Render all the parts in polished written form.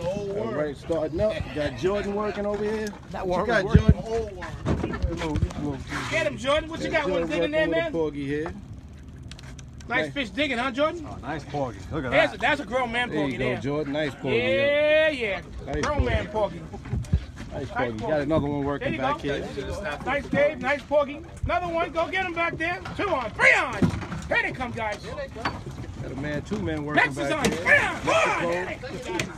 All right, starting up. Got Jordan working over here. That What work. you got, Jordan? Get him, Jordan. What you got? One digging there, man? Porgy here. Nice fish digging, huh, Jordan? Oh, nice Porgy. Look at that. That's a grown man There Porgy you go, there. Jordan. Nice Porgy. Yeah. Nice Grown man Porgy. Nice Porgy. Got another one There working you back go. here. Nice Dave, nice Porgy. Another one, go get him back there. 2 on, 3 on. Here they come, guys. Got a man, 2 men working Next is back on, 3 here. on, 4 on. Here they come, guys.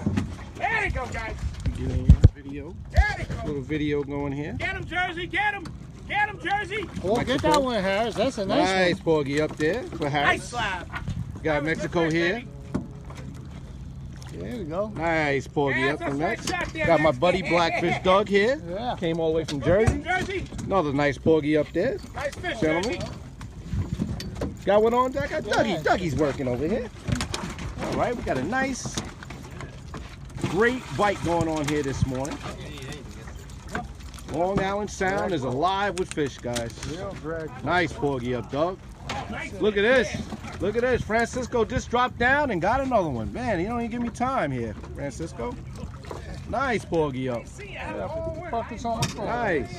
There they come, guys. Getting your video. There they come. Little video going here. Get him, Jersey, get him. Get him, Jersey. Oh, get that one, Harris. That's a nice Nice Porgy up there for Nice Harris. slab. Got Mexico here. one. There we go. Nice Porgy Yeah, up that's in a that. nice shot there, Got my Max. buddy Blackfish Doug here. Yeah. Came all the way from Go get Jersey. him, Jersey. Another nice Porgy up there. Nice fish, Gentlemen. Jersey. Got one on deck. I got Dougie. Yeah. Dougie's working over here. All right, we got a nice, great bite going on here this morning. Long Island Sound is alive with fish, guys. Nice Porgy up, Doug. Look at this. Look at this. Francisco just dropped down and got another one. Man, he don't even give me time here, Francisco. Nice Porgy up. Focus on the phone. Nice.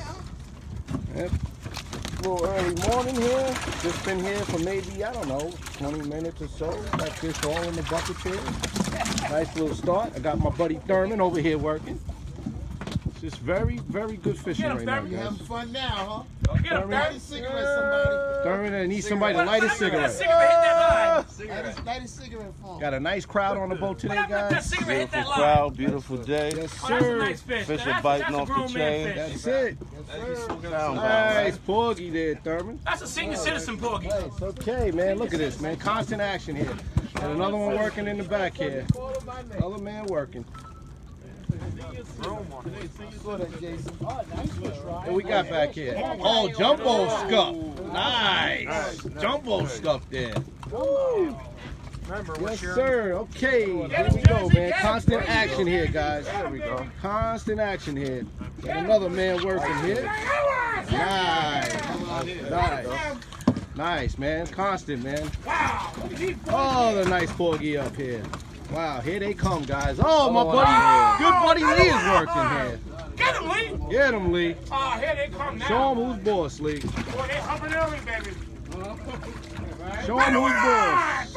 Yep. A little early morning here. Just been here for maybe, I don't know, 20 minutes or so. Got fish all in the buckets here. Nice little start. I got my buddy Thurman over here working. It's just very, very good fishing Get him, right now, Thurman. guys. Having fun now, Go get him, huh? Light a Thurman. cigarette, somebody. Thurman, I need somebody to light a That cigarette. cigarette hit that line. Light a cigarette for him. Got a nice crowd on the boat today, What happened if that guys. cigarette hit that Beautiful line? crowd, beautiful day. Yes, Oh, that's a sir. nice fish. Fish Now, are biting that's a off the grown man chain. fish. That's it. Sound Nice bad. Porgy there, Thurman. That's a senior citizen Porgy. Nice. Okay, man. Look at this, man. Constant action here. And another one working in the back here. Another man working. What we got back here? Oh, jumbo scuff. Nice. Jumbo scuff there. Yes, sir. Okay. Here we go, man. Constant action here, guys. There we go. Constant action here. Got another man working here. Nice. Nice. Nice, man. Constant, man. Oh, the nice Porgy up here. Wow, here they come, guys. Oh, my buddy, good buddy Lee is working here. Get him, Lee. Get him, Lee. Oh, here they come now. Show him who's boss, Lee. Boy, they humping early, baby. Show him who's boss.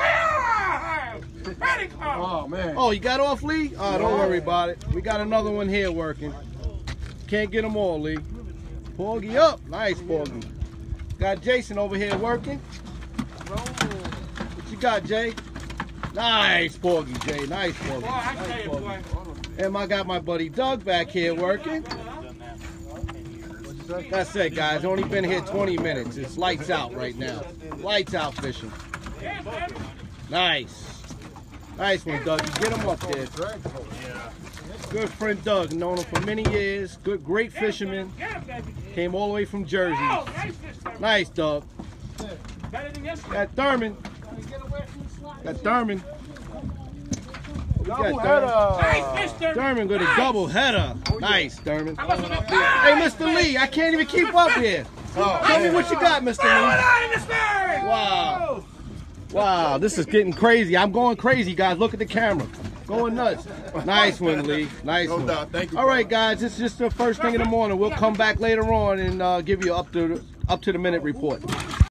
Here they come. Oh, man. Oh, you got off, Lee? Oh, don't worry about it. We got another one here working. Can't get them all, Lee. Porgy up. Nice, Porgy. Got Jason over here working. What you got, Jay? Nice, Porgy, Jay. Nice, Porgy. Boy, I tell you, boy. And I got my buddy Doug back here working. That's it, guys. Only been here 20 minutes. It's lights out right now. Lights out fishing. Nice. Nice one, Doug. You get him up there. Good friend Doug. Known him for many years. Good, great fisherman. Get him, baby. Came all the way from Jersey. Oh, nice fish, Thurman. Nice, Doug. Better than yesterday. Got Thurman. Got Thurman. What we got, Thurman? Nice fish, Thurman. Thurman with a double header. Nice, Thurman. I wasn't up Hey, Mr. Lee, I can't even keep up here. Tell me what you got, Mr. Lee. Wow. Wow, this is getting crazy. I'm going crazy, guys. Look at the camera. Going nuts. Nice one, Lee. Nice one. Thank you. All right, guys, it's just the first thing in the morning. We'll come back later on and give you up to the minute report.